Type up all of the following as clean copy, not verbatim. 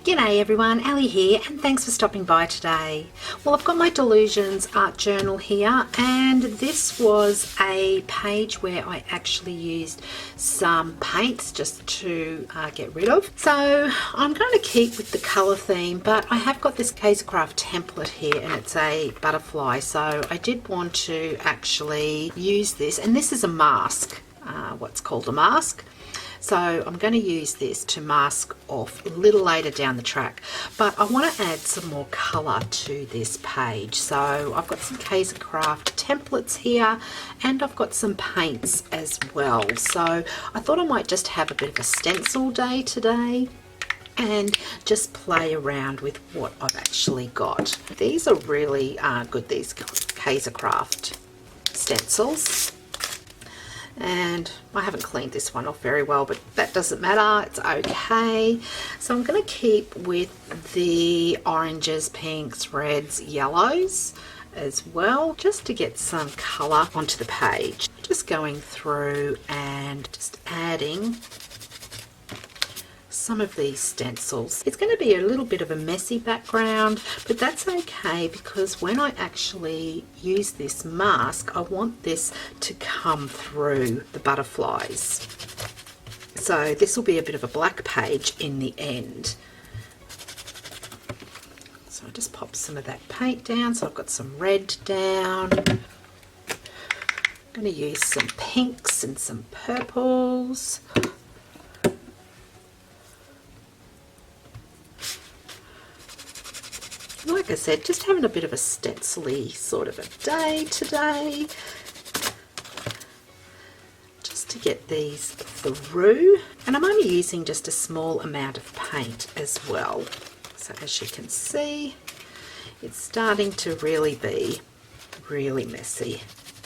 G'day everyone, Ali here, and thanks for stopping by today. Well, I've got my Dylusions art journal here, and this was a page where I actually used some paints just to get rid of. So I'm going to keep with the colour theme, but I have got this Kaiser Craft template here, and it's a butterfly, so I did want to actually use this, and this is a mask, what's called a mask. So I'm going to use this to mask off a little later down the track, but I want to add some more colour to this page. So I've got some Kaiser Craft templates here, and I've got some paints as well. So I thought I might just have a bit of a stencil day today and just play around with what I've actually got. These are really good, these Kaiser Craft stencils. And I haven't cleaned this one off very well, but that doesn't matter, it's okay. So I'm going to keep with the oranges, pinks, reds, yellows as well, just to get some colour onto the page. Just going through and just adding some of these stencils. It's going to be a little bit of a messy background, but that's okay, because when I actually use this mask, I want this to come through the butterflies. So this will be a bit of a black page in the end. So I just pop some of that paint down. So I've got some red down. I'm going to use some pinks and some purples. Like I said, just having a bit of a stencil-y sort of a day today, just to get these through. And I'm only using just a small amount of paint as well. So as you can see, it's starting to really be really messy,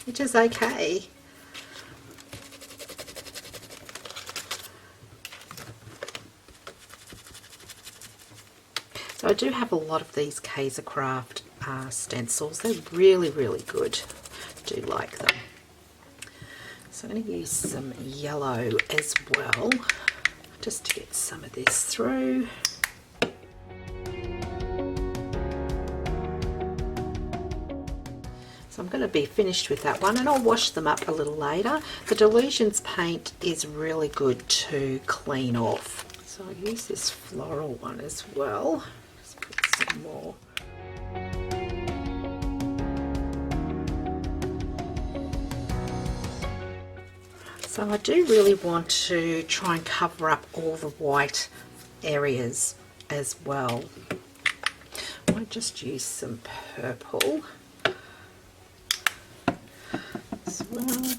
which is okay. So I do have a lot of these Kaiser Craft stencils. They're really, really good. I do like them. So I'm going to use some yellow as well, just to get some of this through. So I'm going to be finished with that one, and I'll wash them up a little later. The Dylusions paint is really good to clean off. So I'll use this floral one as well. Some more. So I do really want to try and cover up all the white areas as well. I might just use some purple as well.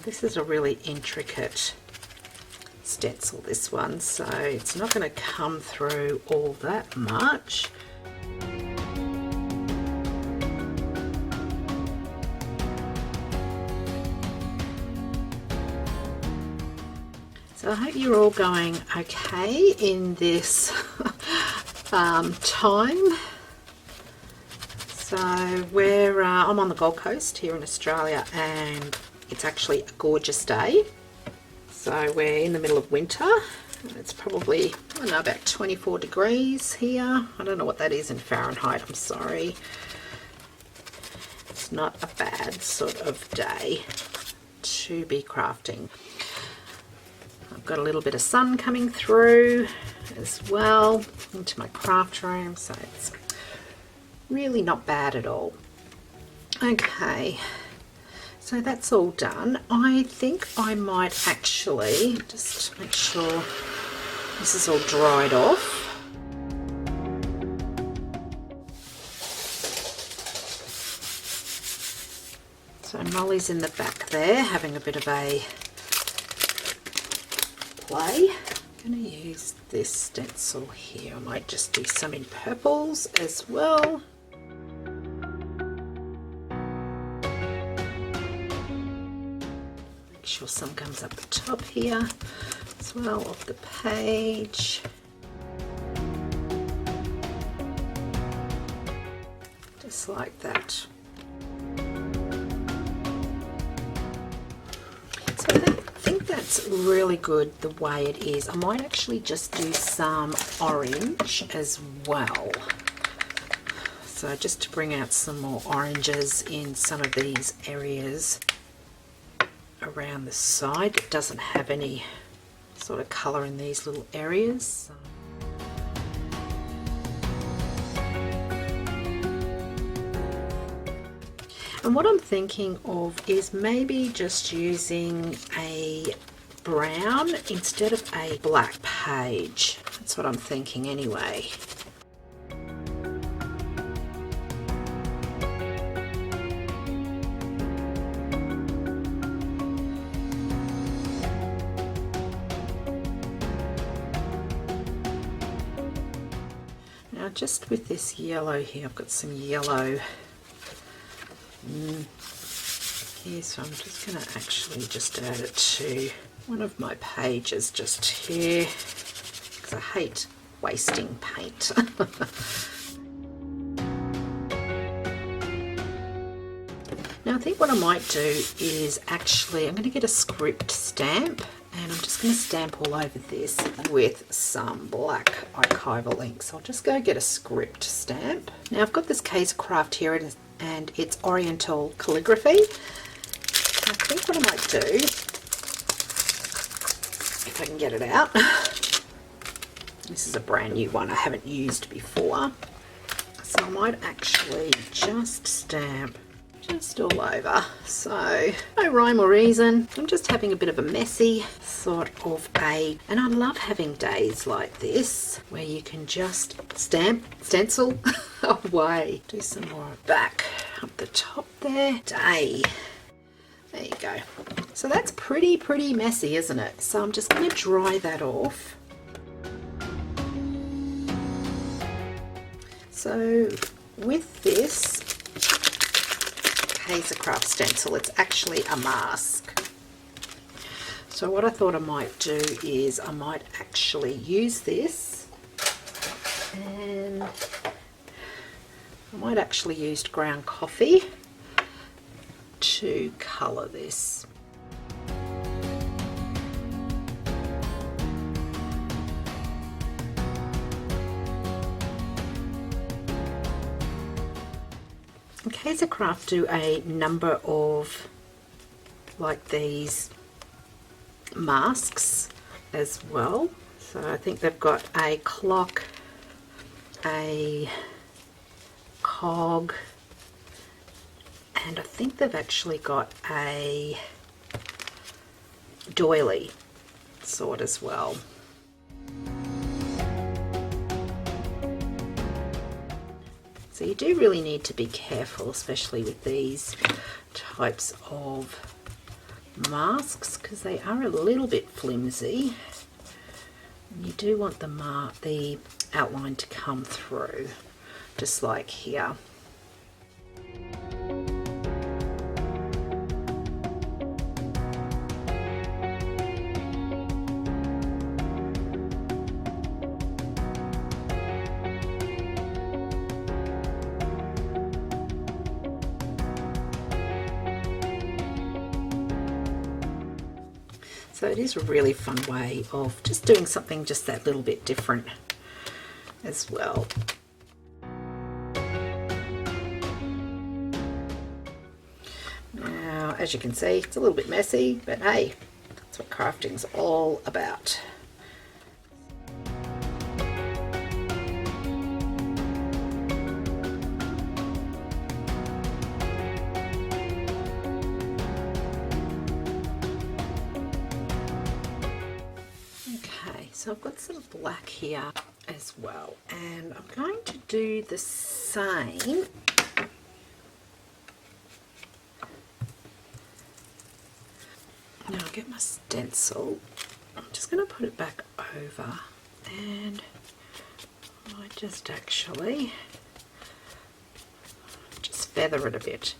This is a really intricate stencil, this one, so it's not going to come through all that much. So I hope you're all going okay in this time. So I'm on the Gold Coast here in Australia, and it's actually a gorgeous day. So we're in the middle of winter. It's probably, I don't know, about 24 degrees here. I don't know what that is in Fahrenheit, I'm sorry. It's not a bad sort of day to be crafting. I've got a little bit of sun coming through as well into my craft room, so it's really not bad at all. Okay. So that's all done. I think I might actually just make sure this is all dried off. So Molly's in the back there having a bit of a play. I'm going to use this stencil here. I might just do some in purples as well. Sure some comes up the top here as well of the page. Just like that. it's really good the way it is. I might actually just do some orange as well. So just to bring out some more oranges in some of these areas around the side. It doesn't have any sort of colour in these little areas. And what I'm thinking of is maybe just using a brown instead of a black page. That's what I'm thinking anyway. Now just with this yellow here, I've got some yellow here, so I'm just going to actually just add it to one of my pages just here, because I hate wasting paint. Now I think what I might do is actually, I'm going to get a script stamp, and I'm just going to stamp all over this with some black archival ink. So I'll just go get a script stamp. Now I've got this Kaiser Craft here, and it's Oriental calligraphy. I think what I might do, if I can get it out, this is a brand new one I haven't used before, so I might actually just stamp just all over. So no rhyme or reason, I'm just having a bit of a messy sort of and I love having days like this where you can just stencil away. Do some more back up the top there. Day. There you go. So that's pretty messy, isn't it? So I'm just going to dry that off. So with this Kaiser Craft stencil, it's actually a mask. So what I thought I might do is I might actually use this, and I might actually use ground coffee to colour this. Kaiser Craft do a number of like these masks as well. So I think they've got a clock, a cog, and I think they've actually got a doily sort as well. So you do really need to be careful, especially with these types of masks, because they are a little bit flimsy. You do want the outline to come through, just like here. So it is a really fun way of just doing something just that little bit different as well. Now, as you can see, it's a little bit messy, but hey, that's what crafting's all about. So I've got some black here as well, and I'm going to do the same. Now I'll get my stencil. I'm just going to put it back over, and I might just actually just feather it a bit.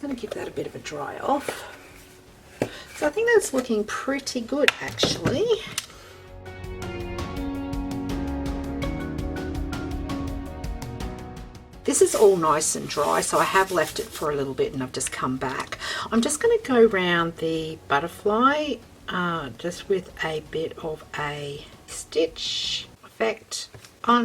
going to give that a bit of a dry off. So I think that's looking pretty good actually. This is all nice and dry, so I have left it for a little bit and I've just come back. I'm just going to go around the butterfly just with a bit of a stitch effect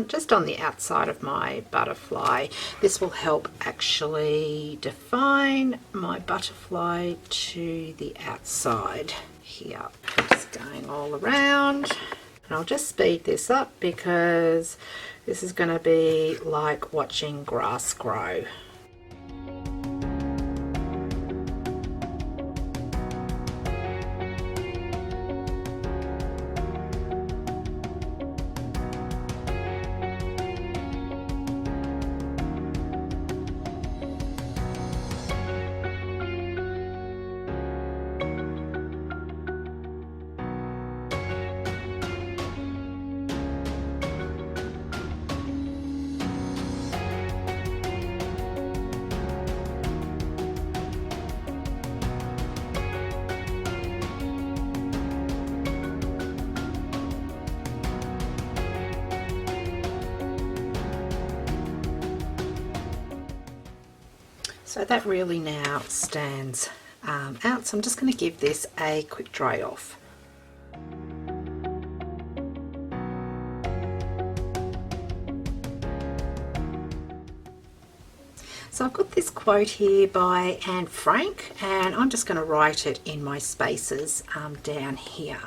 just on the outside of my butterfly. This will help actually define my butterfly to the outside here. Just going all around, and I'll just speed this up because this is going to be like watching grass grow. So that really now stands out, so I'm just going to give this a quick dry off. So I've got this quote here by Anne Frank, and I'm just going to write it in my spaces down here.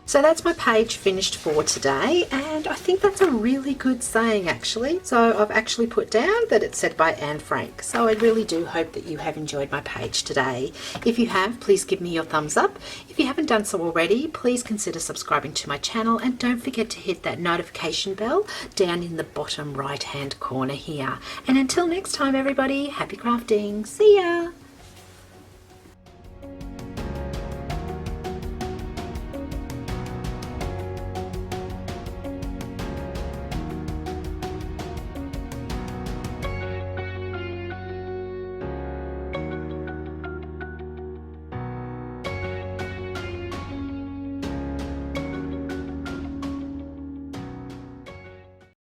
So that's my page finished for today, and I think that's a really good saying actually. So I've actually put down that it's said by Anne Frank. So I really do hope that you have enjoyed my page today. If you have, please give me your thumbs up. If you haven't done so already, please consider subscribing to my channel, and don't forget to hit that notification bell down in the bottom right hand corner here. And until next time everybody, happy crafting. See ya!